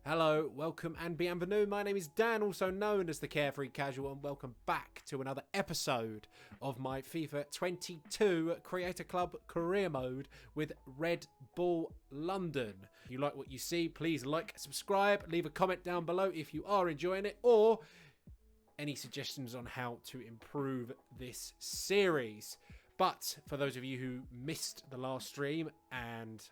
Hello, welcome and bienvenue. My name is Dan, also known as the Carefree Casual, and welcome back to another episode of my FIFA 22 Creator Club Career Mode with Red Bull London. If you like what you see, please like, subscribe, leave a comment down below if you are enjoying it, or any suggestions on how to improve this series. But for those of you who missed the last stream, and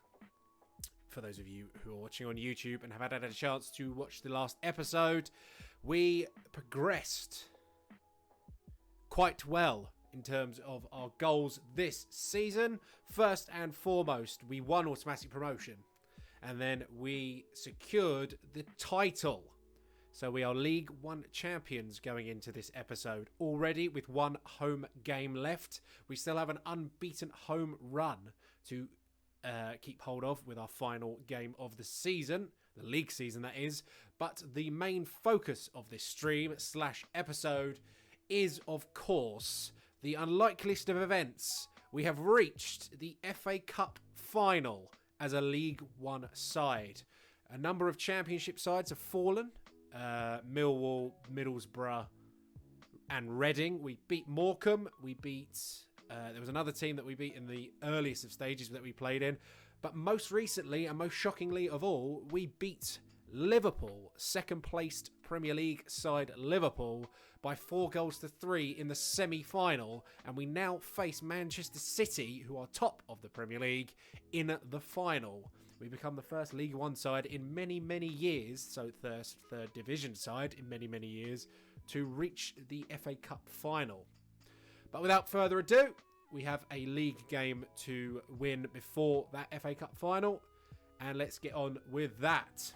for those of you who are watching on YouTube and have had a chance to watch the last episode, we progressed quite well in terms of our goals this season. First and foremost, we won automatic promotion, and then we secured the title. So we are League One champions going into this episode already with one home game left. We still have an unbeaten home run to keep hold of with our final game of the season, the league season that is. But the main focus of this stream / episode is, of course, the unlikeliest of events. We have reached the FA Cup final as a League One side. A number of championship sides have fallen. Millwall, Middlesbrough and Reading. We beat Morecambe. We beat... there was another team that we beat in the earliest of stages that we played in. But most recently, and most shockingly of all, we beat Liverpool, second-placed Premier League side Liverpool, by 4-3 in the semi-final. And we now face Manchester City, who are top of the Premier League, in the final. We become the first League One side in many, many years, so third division side in many, many years, to reach the FA Cup final. But without further ado, we have a league game to win before that FA Cup final. And let's get on with that.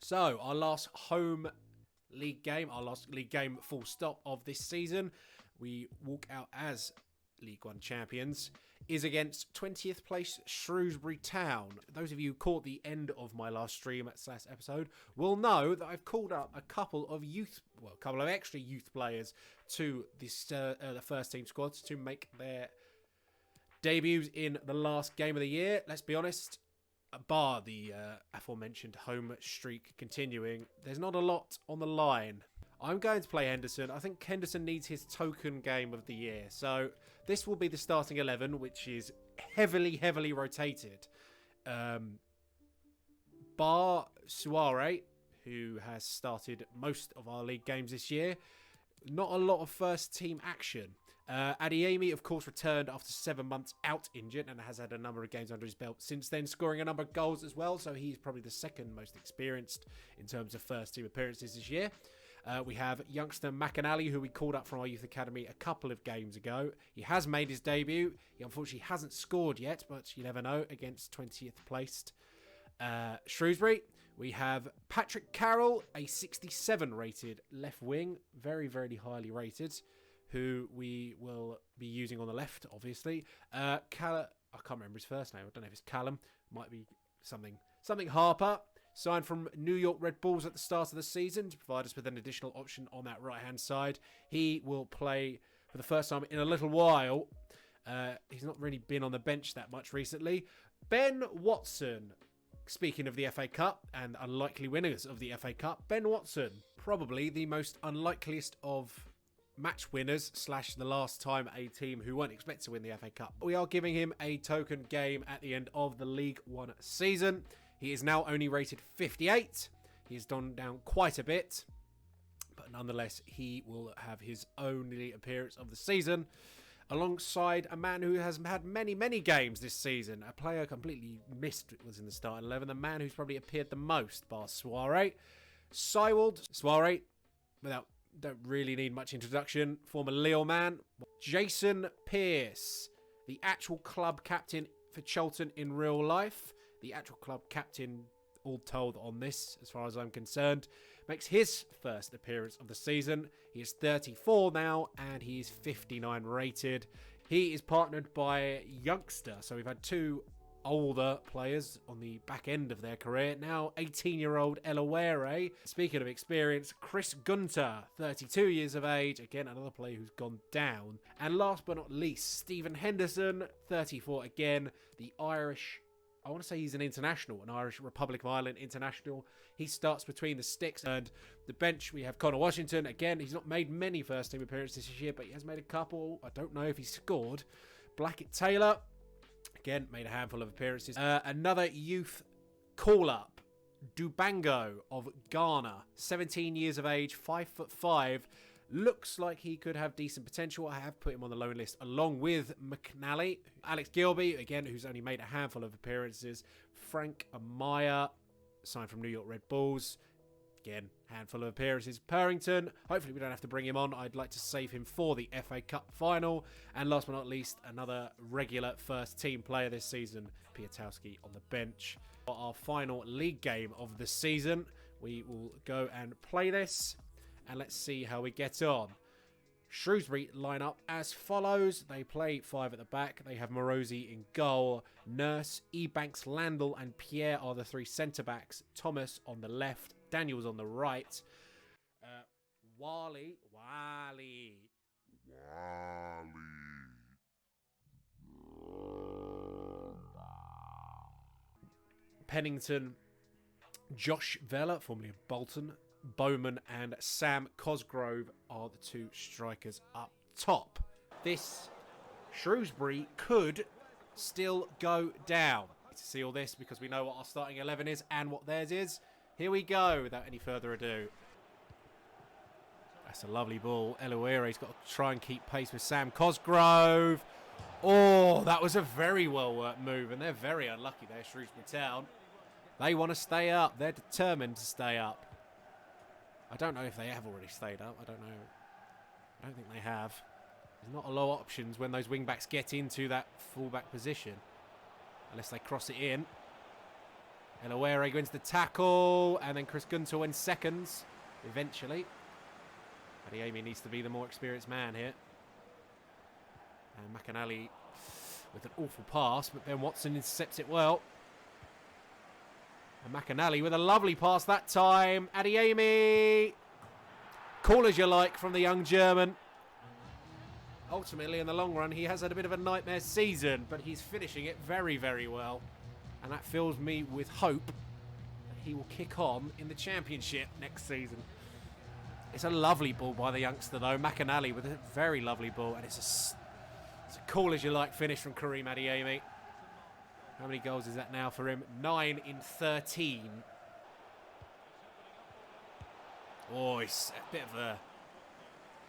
So, our last home league game, our last league game full stop of this season, we walk out as League One champions, is against 20th place Shrewsbury Town. Those of you who caught the end of my last stream / episode will know that I've called up a couple of extra youth players to this the first team squads to make their debuts in the last game of the year. Let's be honest, bar the aforementioned home streak continuing, there's not a lot on the line. I'm going to play Henderson. I think Henderson needs his token game of the year. So this will be the starting 11, which is heavily rotated. Bar Suarez, who has started most of our league games this year. Not a lot of first team action. Adeyemi, of course, returned after 7 months out injured and has had a number of games under his belt since then, scoring a number of goals as well. So he's probably the second most experienced in terms of first team appearances this year. We have youngster McAnally, who we called up from our youth academy a couple of games ago. He has made his debut. He unfortunately hasn't scored yet, but you never know, against 20th placed Shrewsbury. We have Patrick Carroll, a 67 rated left wing, very highly rated, who we will be using on the left, obviously. I can't remember his first name. I don't know if it's Callum. Might be something Harper. Signed from New York Red Bulls at the start of the season to provide us with an additional option on that right-hand side. He will play for the first time in a little while. He's not really been on the bench that much recently. Ben Watson. Speaking of the FA Cup and unlikely winners of the FA Cup, Ben Watson, probably the most unlikeliest of match winners / the last time a team who weren't expected to win the FA Cup. We are giving him a token game at the end of the League One season. He is now only rated 58. He has gone down quite a bit, but nonetheless, he will have his only appearance of the season, alongside a man who has had many games this season. A player completely missed was in the starting 11. The man who's probably appeared the most, bar Suarez. Suarez, don't really need much introduction. Former Lille man. Jason Pearce, the actual club captain for Charlton in real life. The actual club captain, all told on this, as far as I'm concerned, makes his first appearance of the season. He is 34 now, and he is 59 rated. He is partnered by a youngster, so we've had two older players on the back end of their career. Now 18-year-old Elawere. Speaking of experience, Chris Gunter, 32 years of age. Again, another player who's gone down. And last but not least, Stephen Henderson, 34 again. The Irish I want to say he's an international, an Irish Republic of Ireland international. He starts between the sticks and the bench. We have Connor Washington. Again, he's not made many first-team appearances this year, but he has made a couple. I don't know if he scored. Blackett Taylor, again, made a handful of appearances. Another youth call-up, Dubango of Ghana, 17 years of age, 5'5". Looks like he could have decent potential. I have put him on the loan list along with McNally. Alex Gilby, again, who's only made a handful of appearances. Frank Amaya, signed from New York Red Bulls. Again, handful of appearances. Purrington, hopefully we don't have to bring him on. I'd like to save him for the FA Cup final. And last but not least, another regular first team player this season, Piatowski on the bench. For our final league game of the season, we will go and play this. And let's see how we get on. Shrewsbury line up as follows. They play 5 at the back. They have Morosi in goal. Nurse, Ebanks, Landell and Pierre are the 3 centre-backs. Thomas on the left. Daniels on the right. Wally. Pennington. Josh Vella, formerly of Bolton. Bowman and Sam Cosgrove are the 2 strikers up top. This Shrewsbury could still go down. To see all this because we know what our starting 11 is and what theirs is. Here we go without any further ado. That's a lovely ball. Eluere's got to try and keep pace with Sam Cosgrove. Oh, that was a very well worked move and they're very unlucky there, Shrewsbury Town. They want to stay up. They're determined to stay up. I don't know if they have already stayed up. I don't know. I don't think they have. There's not a lot of options when those wing-backs get into that full-back position. Unless they cross it in. Eluere wins the tackle. And then Chris Gunter wins seconds. Eventually. Adeyemi needs to be the more experienced man here. And McAnally with an awful pass. But Ben Watson intercepts it well. And McAnally with a lovely pass that time. Adeyemi. Call as you like from the young German. Ultimately, in the long run, he has had a bit of a nightmare season, but he's finishing it very, very well. And that fills me with hope that he will kick on in the Championship next season. It's a lovely ball by the youngster, though. McAnally with a very lovely ball. And it's a call as you like finish from Karim Adeyemi. How many goals is that now for him? 9 in 13. Oh, it's a bit of a...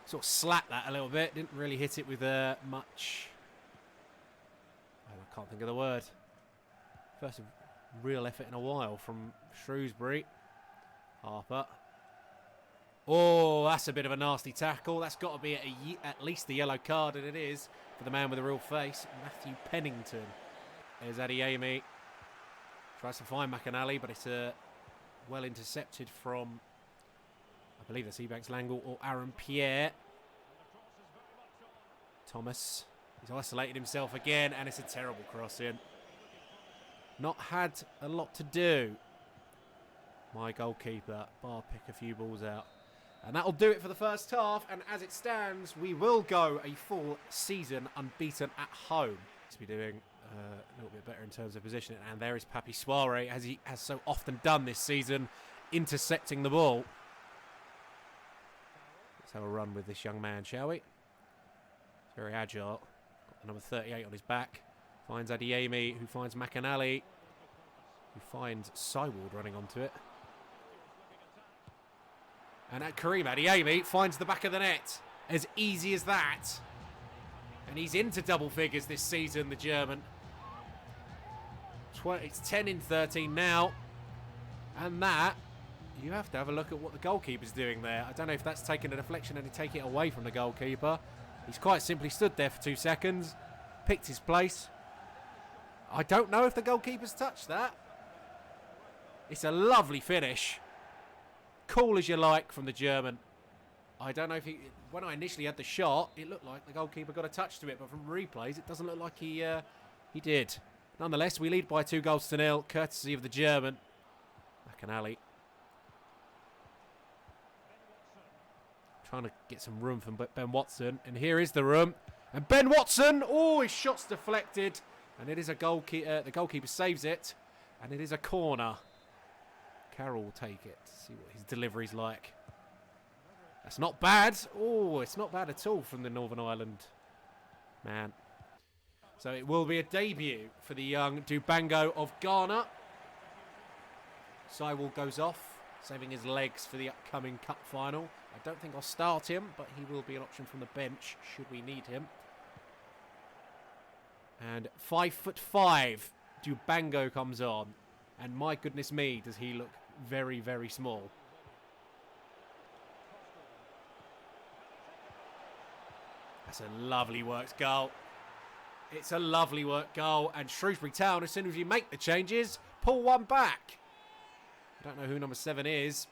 Sort of slapped that a little bit. Didn't really hit it with much... I can't think of the word. First real effort in a while from Shrewsbury. Harper. Oh, that's a bit of a nasty tackle. That's got to be at least a yellow card, and it is for the man with a real face, Matthew Pennington. There's Adeyemi. Tries to find McAnally, but it's well intercepted from, I believe that's Ebanks Langle or Aaron Pierre. Thomas. He's isolated himself again, and it's a terrible cross in. Not had a lot to do. My goalkeeper, bar pick a few balls out. And that'll do it for the first half. And as it stands, we will go a full season unbeaten at home. To be doing a little bit better in terms of positioning. And there is Papi Soare, as he has so often done this season, intercepting the ball. Let's have a run with this young man, shall we? Very agile. Got the number 38 on his back. Finds Adeyemi, who finds McAnally, who finds Syward running onto it. And Karim Adeyemi finds the back of the net. As easy as that. And he's into double figures this season, the German. It's 10 in 13 now. And that, you have to have a look at what the goalkeeper's doing there. I don't know if that's taking a deflection and take it away from the goalkeeper. He's quite simply stood there for 2 seconds, picked his place. I don't know if the goalkeeper's touched that. It's a lovely finish. Cool as you like from the German. I don't know if he... When I initially had the shot, it looked like the goalkeeper got a touch to it, but from replays, it doesn't look like he did. Nonetheless, we lead by 2-0, courtesy of the German. McAnally. Trying to get some room from Ben Watson. And here is the room. And Ben Watson, oh, his shot's deflected. And it is a goalkeeper. The goalkeeper saves it. And it is a corner. Carroll will take it. See what his delivery's like. That's not bad. Oh, it's not bad at all from the Northern Ireland man. So it will be a debut for the young Dubango of Ghana. Sywell goes off, saving his legs for the upcoming cup final. I don't think I'll start him, but he will be an option from the bench should we need him. And 5'5", Dubango comes on. And my goodness me, does he look very, very small. That's a lovely worked goal. It's a lovely worked goal. And Shrewsbury Town, as soon as you make the changes, pull one back. I don't know who number 7 is.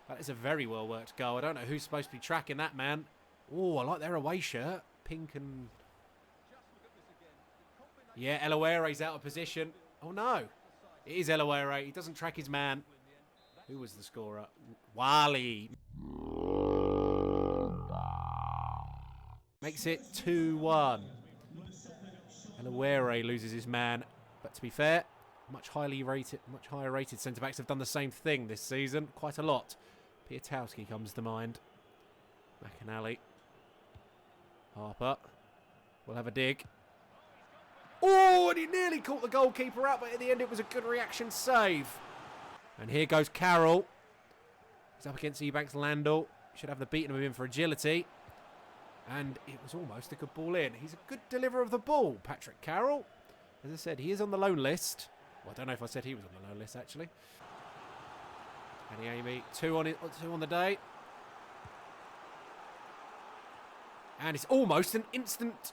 That is a very well worked goal. I don't know who's supposed to be tracking that man. Oh, I like their away shirt. Pink and... Yeah, Eloere's out of position. Oh, no. It is Eloere. He doesn't track his man. Who was the scorer? Wally. Makes it 2-1. Eloere loses his man. But to be fair, much higher rated centre-backs have done the same thing this season. Quite a lot. Piatowski comes to mind. McAnally. Harper. We'll have a dig. Oh, and he nearly caught the goalkeeper out, but in the end it was a good reaction save. And here goes Carroll. He's up against Ebanks Landell. Should have the beating of him for agility. And it was almost a good ball in. He's a good deliverer of the ball, Patrick Carroll. As I said, he is on the loan list. Well, I don't know if I said he was on the loan list, actually. And Amy, two on the day. And it's almost an instant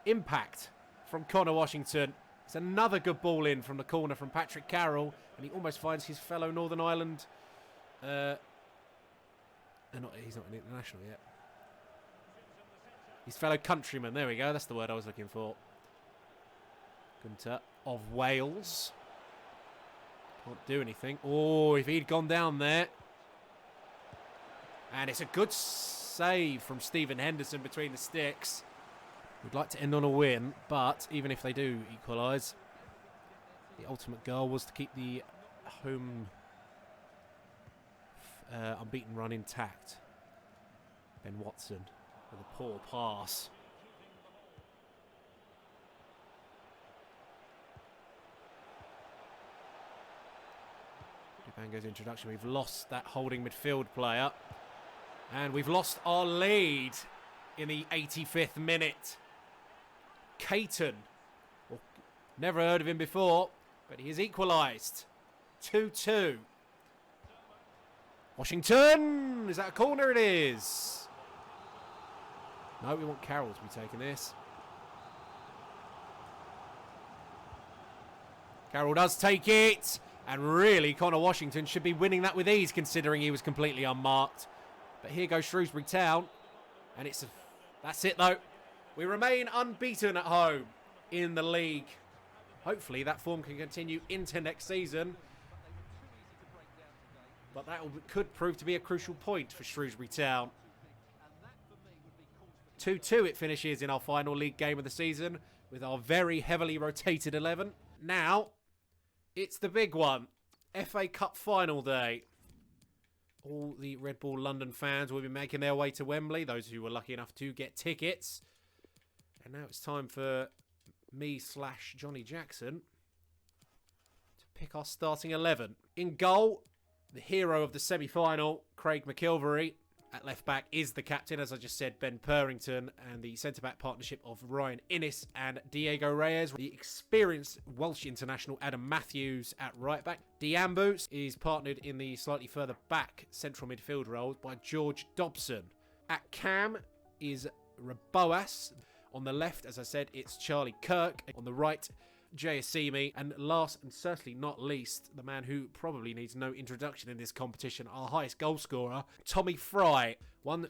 impact from Connor Washington. It's another good ball in from the corner from Patrick Carroll. And he almost finds his fellow Northern Ireland... he's not an international yet. His fellow countryman. There we go. That's the word I was looking for. Gunter of Wales. Can't do anything. Oh, if he'd gone down there. And it's a good save from Stephen Henderson between the sticks. We'd like to end on a win, but even if they do equalise, the ultimate goal was to keep the home unbeaten run intact. Ben Watson with a poor pass. Dubango's introduction. We've lost that holding midfield player. And we've lost our lead in the 85th minute. Caton. Well, never heard of him before, but he has equalised. 2-2. Washington! Is that a corner? It is. No, we want Carroll to be taking this. Carroll does take it. And really, Connor Washington should be winning that with ease, considering he was completely unmarked. But here goes Shrewsbury Town. And that's it, though. We remain unbeaten at home in the league. Hopefully, that form can continue into next season. But that could prove to be a crucial point for Shrewsbury Town. 2-2 it finishes in our final league game of the season with our very heavily rotated 11. Now, it's the big one. FA Cup final day. All the Red Bull London fans will be making their way to Wembley, those who were lucky enough to get tickets. And now it's time for me/Johnny Jackson to pick our starting 11. In goal, the hero of the semi-final, Craig McIlvery. At left-back is the captain, as I just said, Ben Purrington, and the centre-back partnership of Ryan Innes and Diego Reyes. The experienced Welsh international Adam Matthews at right-back. Diambu is partnered in the slightly further back central midfield role by George Dobson. At cam is Reboas. On the left, as I said, it's Charlie Kirk. On the right, Jayasimi. And last and certainly not least, the man who probably needs no introduction in this competition, our highest goal scorer, Tommy Fry. One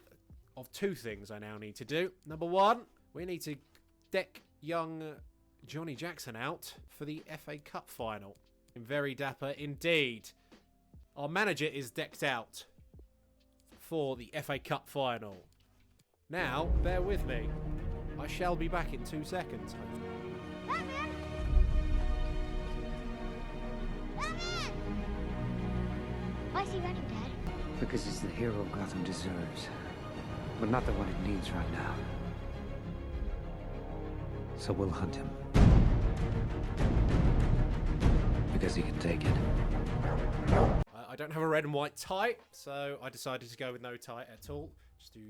of two things I now need to do. Number one, we need to deck young Johnny Jackson out for the FA Cup final. Very dapper indeed. Our manager is decked out for the FA Cup final. Now, bear with me. I shall be back in 2 seconds, hopefully. Batman! Batman! Why is he running, Dad? Because he's the hero Gotham deserves, but not the one it needs right now. So we'll hunt him. Because he can take it. I don't have a red and white tie, so I decided to go with no tie at all, just to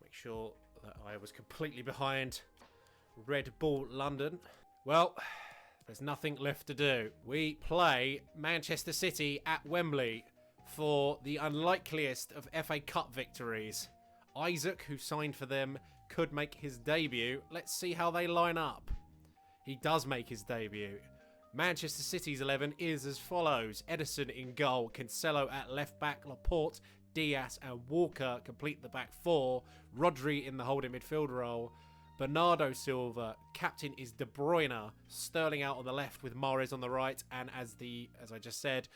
make sure that I was completely behind Red Bull London. Well, there's nothing left to do. We play Manchester City at Wembley for the unlikeliest of FA Cup victories. Isaac, who signed for them, could make his debut. Let's see how they line up. He does make his debut. Manchester City's 11 is as follows. Edison in goal, Cancelo at left back, Laporte, Diaz and Walker complete the back four. Rodri in the holding midfield role. Bernardo Silva, captain is De Bruyne, Sterling out on the left with Mahrez on the right, and as I just said,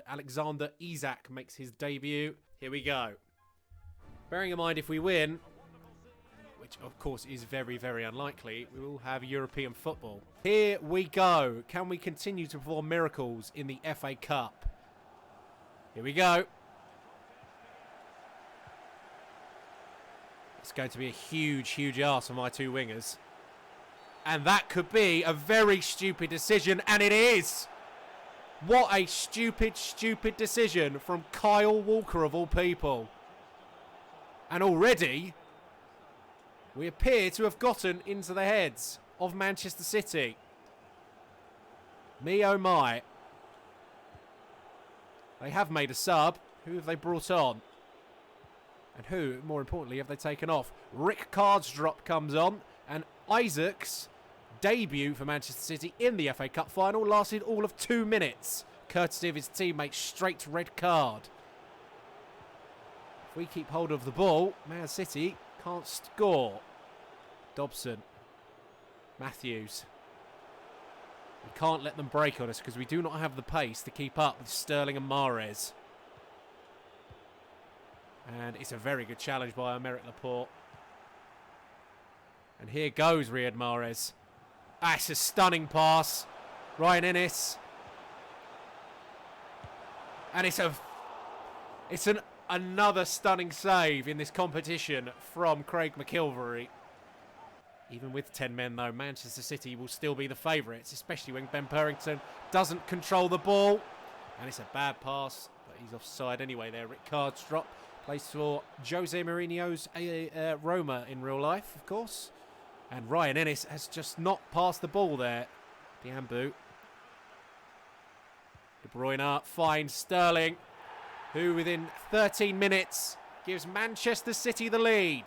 Alexander Isak makes his debut. Here we go. Bearing in mind if we win, which of course is very, very unlikely, we will have European football. Here we go. Can we continue to perform miracles in the FA Cup? Here we go. It's going to be a huge, huge ask for my two wingers. And that could be a very stupid decision, and it is. What a stupid, stupid decision from Kyle Walker of all people. And already, we appear to have gotten into the heads of Manchester City. Me oh my. They have made a sub. Who have they brought on? And who, more importantly, have they taken off? Rick Cardstrop comes on, and Isaac's debut for Manchester City in the FA Cup final lasted all of 2 minutes, courtesy of his teammate's straight red card. If we keep hold of the ball, Man City can't score. Dobson. Matthews. We can't let them break on us because we do not have the pace to keep up with Sterling and Mahrez. And it's a very good challenge by Aymeric Laporte. And here goes Riyad Mahrez. Ah, it's a stunning pass. Ryan Ennis. And it's another stunning save in this competition from Craig McIlvery. Even with 10 men, though, Manchester City will still be the favourites, especially when Ben Purrington doesn't control the ball. And it's a bad pass, but he's offside anyway there. Rick Cardstrop plays for Jose Mourinho's Roma in real life, of course. And Ryan Ennis has just not passed the ball there. Diambu. De Bruyne finds Sterling, who within 13 minutes gives Manchester City the lead.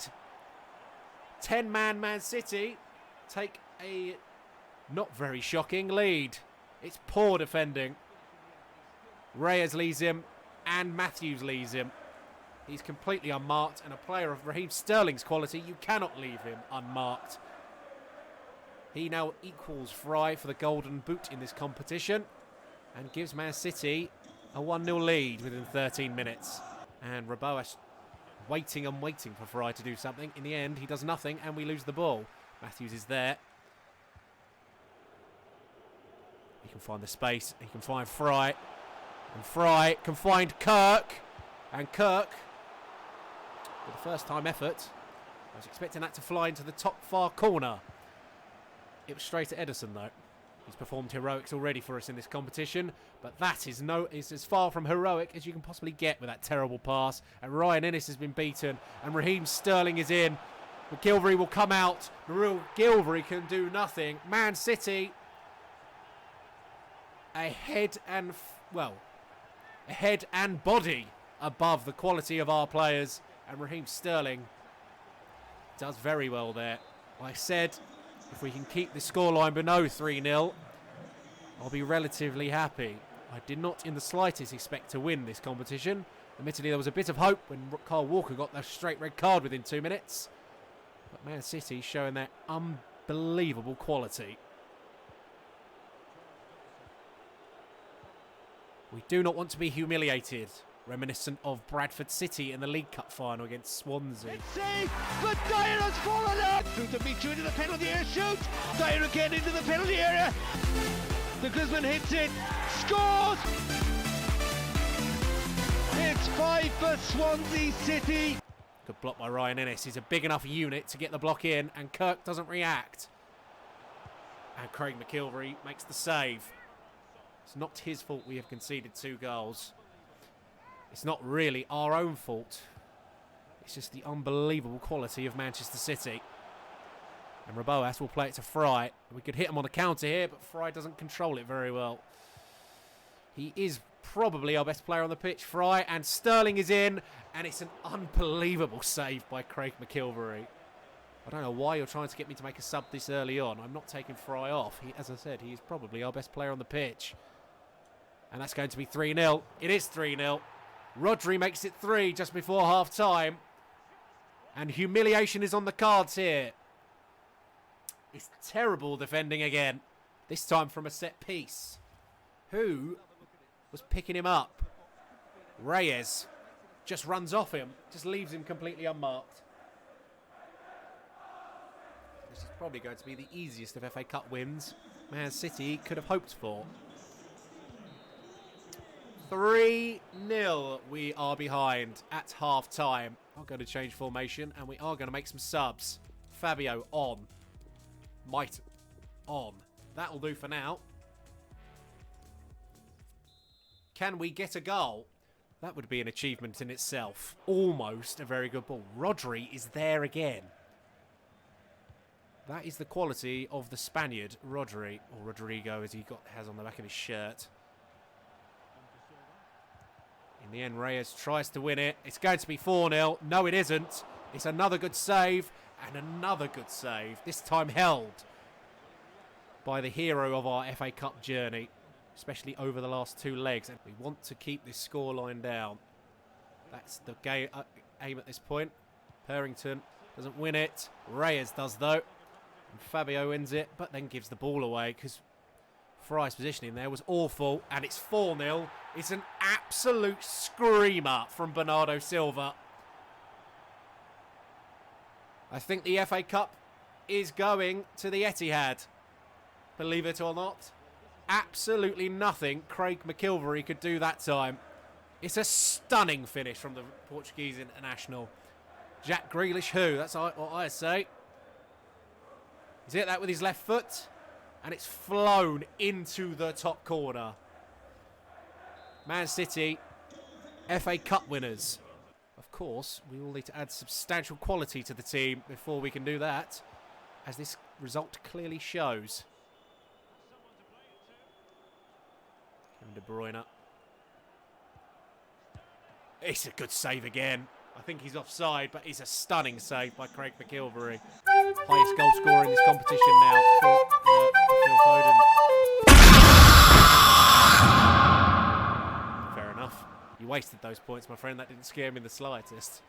10-man Man City take a not very shocking lead. It's poor defending. Reyes leads him and Matthews leads him. He's completely unmarked, and a player of Raheem Sterling's quality, you cannot leave him unmarked. He now equals Fry for the golden boot in this competition and gives Man City a 1-0 lead within 13 minutes. And Raboas waiting and waiting for Fry to do something. In the end, he does nothing and we lose the ball. Matthews is there. He can find the space. He can find Fry. And Fry can find Kirk. And Kirk, with a first-time effort, I was expecting that to fly into the top far corner. It was straight at Edison, though. He's performed heroics already for us in this competition, but that is as far from heroic as you can possibly get with that terrible pass. And Ryan Ennis has been beaten, and Raheem Sterling is in. McGilvery will come out. McGilvery can do nothing. Man City, a head and body above the quality of our players, and Raheem Sterling does very well there. Like I said, if we can keep the scoreline below 3-0, I'll be relatively happy. I did not in the slightest expect to win this competition. Admittedly, there was a bit of hope when Kyle Walker got that straight red card within 2 minutes. But Man City showing their unbelievable quality. We do not want to be humiliated. Reminiscent of Bradford City in the League Cup final against Swansea. See, but Dyer has fallen out. Through to Michu into the penalty area, shoot. Dyer again into the penalty area. The Griezmann hits it, scores. It's 5 for Swansea City. Good block by Ryan Ennis. He's a big enough unit to get the block in, and Kirk doesn't react. And Craig McIlvery makes the save. It's not his fault we have conceded 2 goals. It's not really our own fault. It's just the unbelievable quality of Manchester City. And Raboas will play it to Fry. We could hit him on the counter here, but Fry doesn't control it very well. He is probably our best player on the pitch, Fry, and Sterling is in, and it's an unbelievable save by Craig McIlvery. I don't know why you're trying to get me to make a sub this early on. I'm not taking Fry off. As I said, he is probably our best player on the pitch. And that's going to be 3-0. It is 3-0. Rodri makes it 3 just before half-time. And humiliation is on the cards here. It's terrible defending again. This time from a set piece. Who was picking him up? Reyes just runs off him. Just leaves him completely unmarked. This is probably going to be the easiest of FA Cup wins Man City could have hoped for. 3-0 we are behind at half-time. I'm going to change formation and we are going to make some subs. Fabio on. Might on. That'll do for now. Can we get a goal? That would be an achievement in itself. Almost a very good ball. Rodri is there again. That is the quality of the Spaniard, Rodri, or Rodrigo as he has on the back of his shirt. In the end, Reyes tries to win it. It's going to be 4-0. No, it isn't. It's another good save and another good save. This time held by the hero of our FA Cup journey, especially over the last 2 legs. And we want to keep this scoreline down. That's the aim at this point. Purrington doesn't win it. Reyes does, though. And Fabio wins it, but then gives the ball away because Fry's positioning there was awful. And it's 4-0. It's an absolute screamer from Bernardo Silva. I think the FA Cup is going to the Etihad. Believe it or not. Absolutely nothing Craig McIlvery could do that time. It's a stunning finish from the Portuguese international. Jack Grealish who? That's what I say. He's hit that with his left foot. And it's flown into the top corner. Man City, FA Cup winners. Of course, we will need to add substantial quality to the team before we can do that, as this result clearly shows. Kevin De Bruyne. It's a good save again. I think he's offside, but it's a stunning save by Craig McIlvery. Highest goal scorer in this competition now for Phil Foden. Fair enough. You wasted those points, my friend. That didn't scare me in the slightest.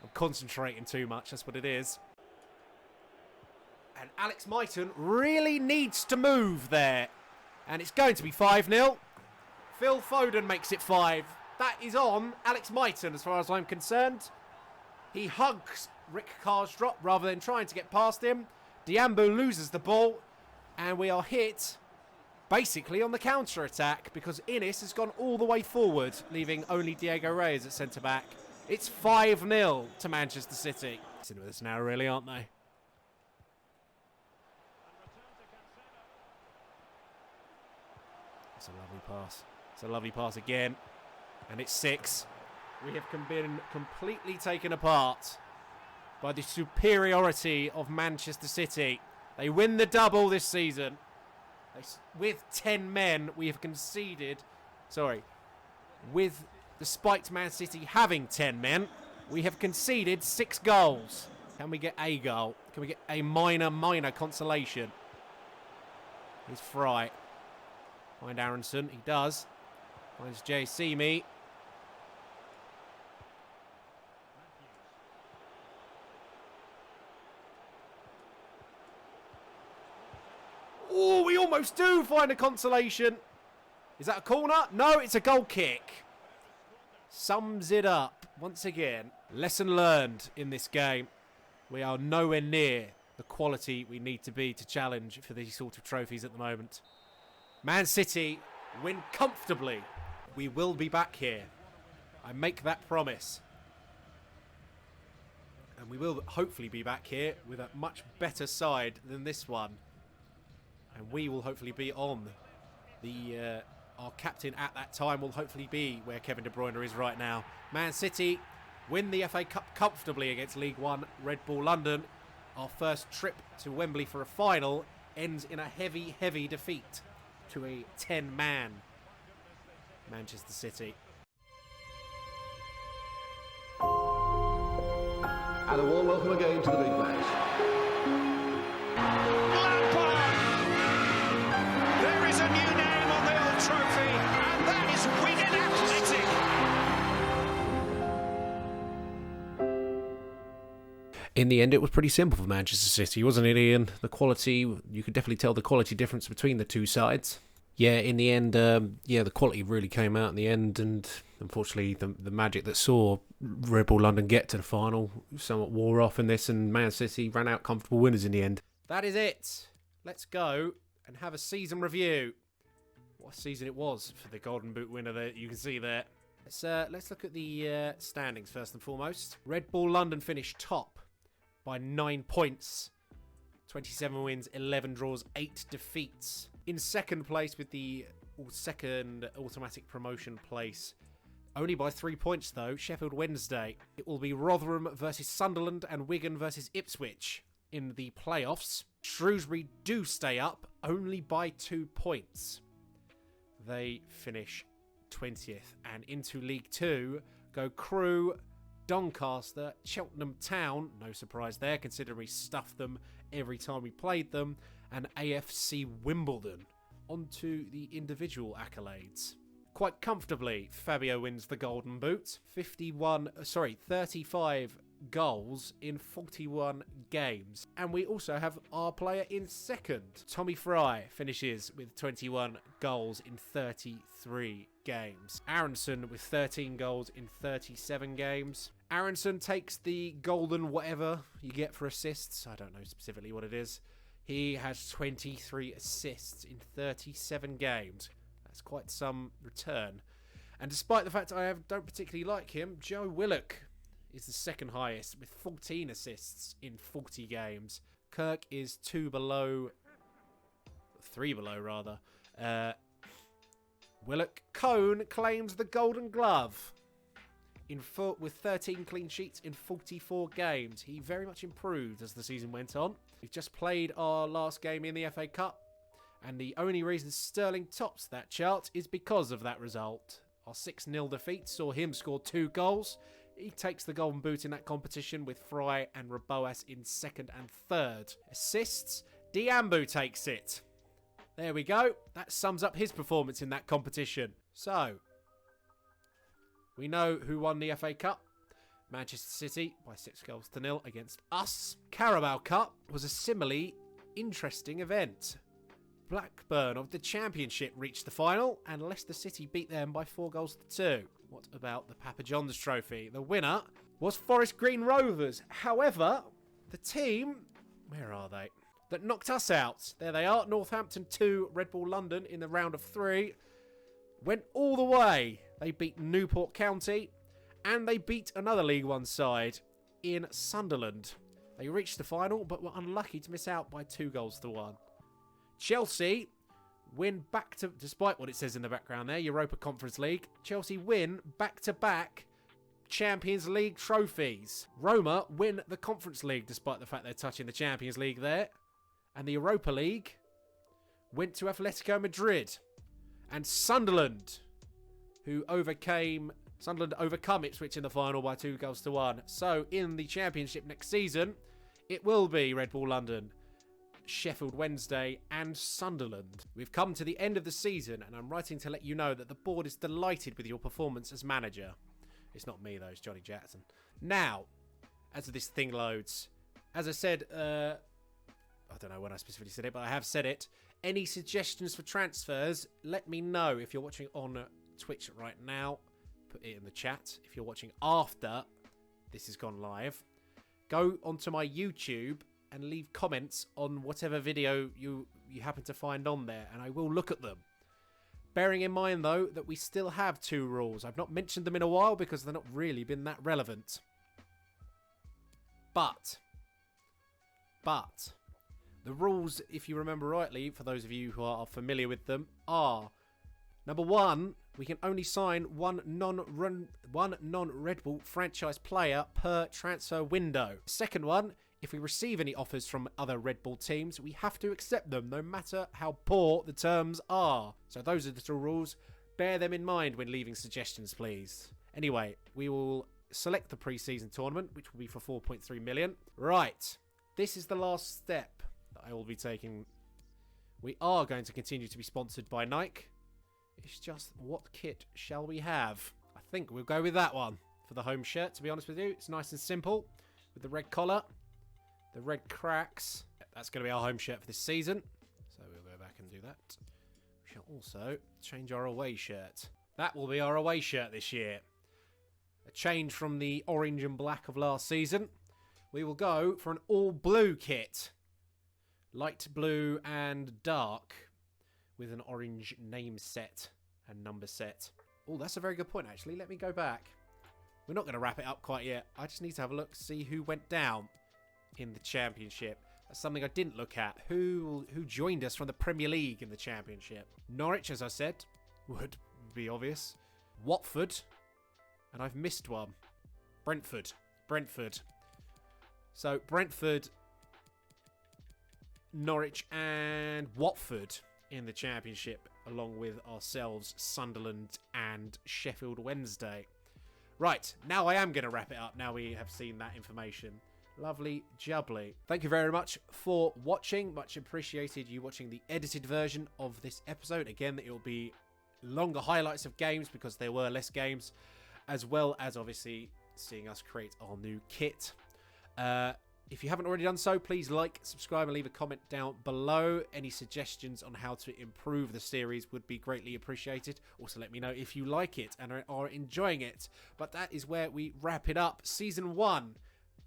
I'm concentrating too much. That's what it is. And Alex Mighton really needs to move there. And it's going to be 5-0. Phil Foden makes it 5. That is on Alex Mighton as far as I'm concerned. He hugs Rick Karsdorp rather than trying to get past him. Diambu loses the ball. And we are hit basically on the counter-attack because Innes has gone all the way forward, leaving only Diego Reyes at centre-back. It's 5-0 to Manchester City. They're with us now, really, aren't they? It's a lovely pass. It's a lovely pass again. And it's 6. We have been completely taken apart by the superiority of Manchester City. They win the double this season. With 10 men, we have conceded... Despite Man City having 10 men, we have conceded 6 goals. Can we get a goal? Can we get a minor consolation? Here's Fry. Find Aronson. He does. Finds Jay Simi. Oh, we almost do find a consolation. Is that a corner? No, it's a goal kick. sums it up once again. Lesson learned in this game. We are nowhere near the quality we need to be to challenge for these sort of trophies at the moment. Man City win comfortably. We will be back here. I make that promise. And we will hopefully be back here with a much better side than this one. And we will hopefully be on the... our captain at that time will hopefully be where Kevin De Bruyne is right now. Man City win the FA Cup comfortably against League One Red Bull London. Our first trip to Wembley for a final ends in a heavy, heavy defeat to a 10-man Manchester City. And a warm welcome again to the big match. Lampard! There is a new name on the old trophy, and that is Wigan Athletic. In the end, it was pretty simple for Manchester City, wasn't it, Ian? The quality, you could definitely tell the quality difference between the two sides. Yeah, in the end, the quality really came out in the end, and unfortunately, the magic that saw Red Bull London get to the final somewhat wore off in this, and Man City ran out comfortable winners in the end. That is it. Let's go and have a season review. What a season it was for the Golden Boot winner that you can see there. Let's look at the standings first and foremost. Red Bull London finished top by 9 points. 27 wins, 11 draws, 8 defeats. In second place with the second automatic promotion place. Only by 3 points though, Sheffield Wednesday. It will be Rotherham versus Sunderland and Wigan versus Ipswich in the playoffs. Shrewsbury do stay up, only by 2 points. They finish 20th. And into League 2 go Crewe, Doncaster, Cheltenham Town, no surprise there considering we stuffed them every time we played them, and AFC Wimbledon. On to the individual accolades. Quite comfortably, Fabio wins the Golden Boot. 35 goals in 41 games. And we also have our player in second. Tommy Fry finishes with 21 goals in 33 games. Aronson with 13 goals in 37 games. Aronson takes the golden whatever you get for assists. I don't know specifically what it is. He has 23 assists in 37 games. That's quite some return. And despite the fact I don't particularly like him, Joe Willock is the second highest with 14 assists in 40 games. Kirk is 3 below rather. Willock. Cone claims the Golden Glove with 13 clean sheets in 44 games. He very much improved as the season went on. We've just played our last game in the FA Cup, and the only reason Sterling tops that chart is because of that result. Our 6-0 defeat saw him score 2 goals. He takes the Golden Boot in that competition with Fry and Raboas in second and third. Assists, Diambu takes it. There we go. That sums up his performance in that competition. So, we know who won the FA Cup. Manchester City by 6-0 against us. Carabao Cup was a similarly interesting event. Blackburn of the Championship reached the final, and Leicester City beat them by 4-2. What about the Papa John's Trophy? The winner was Forest Green Rovers. However, the team, where are they? That knocked us out. There they are, Northampton 2, Red Bull London in the round of 3. Went all the way. They beat Newport County, and they beat another League One side in Sunderland. They reached the final, but were unlucky to miss out by 2-1. Chelsea win back to, despite what it says in the background there, Europa Conference League. Chelsea win back-to-back Champions League trophies. Roma win the Conference League, despite the fact they're touching the Champions League there. And the Europa League went to Atletico Madrid. And Sunderland overcome Ipswich in the final by 2-1. So, in the Championship next season, it will be Red Bull London, Sheffield Wednesday and Sunderland. We've come to the end of the season, and I'm writing to let you know that the board is delighted with your performance as manager. It's not me though, it's Johnny Jackson. Now, as this thing loads, as I said, I don't know when I specifically said it, but I have said it. Any suggestions for transfers, let me know. If you're watching on Twitch right now, put it in the chat. If you're watching after this has gone live, go onto my YouTube and leave comments on whatever video you happen to find on there, and I will look at them. Bearing in mind, though, that we still have 2 rules. I've not mentioned them in a while because they've not really been that relevant. But the rules, if you remember rightly, for those of you who are familiar with them, are: number 1, we can only sign one non-Red Bull franchise player per transfer window. Second one, if we receive any offers from other Red Bull teams, we have to accept them no matter how poor the terms are. So those are the 2 rules. Bear them in mind when leaving suggestions, please. Anyway, we will select the pre-season tournament, which will be for 4.3 million. Right, this is the last step that I will be taking. We are going to continue to be sponsored by Nike. It's just, what kit shall we have? I think we'll go with that one for the home shirt, to be honest with you. It's nice and simple with the red collar, the red cracks. That's going to be our home shirt for this season. So we'll go back and do that. We shall also change our away shirt. That will be our away shirt this year. A change from the orange and black of last season. We will go for an all blue kit. Light blue and dark, with an orange name set and number set. Oh, that's a very good point, actually. Let me go back. We're not going to wrap it up quite yet. I just need to have a look, see who went down in the Championship. That's something I didn't look at. Who joined us from the Premier League in the Championship? Norwich, as I said, would be obvious. Watford, and I've missed one. Brentford. So, Brentford, Norwich, and Watford in the Championship, along with ourselves, Sunderland and Sheffield Wednesday. Right, now I am going to wrap it up, now we have seen that information. Lovely jubbly. Thank you very much for watching. Much appreciated you watching the edited version of this episode. Again, it will be longer highlights of games because there were less games, as well as obviously seeing us create our new kit. If you haven't already done so, please like, subscribe, and leave a comment down below. Any suggestions on how to improve the series would be greatly appreciated. Also, let me know if you like it and are enjoying it. But that is where we wrap it up. Season 1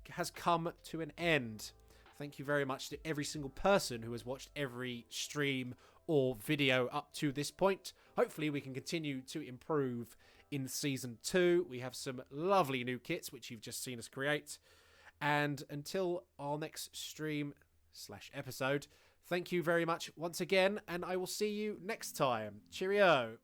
has come to an end. Thank you very much to every single person who has watched every stream or video up to this point. Hopefully, we can continue to improve in Season 2. We have some lovely new kits, which you've just seen us create. And until our next stream/episode, thank you very much once again, and I will see you next time. Cheerio.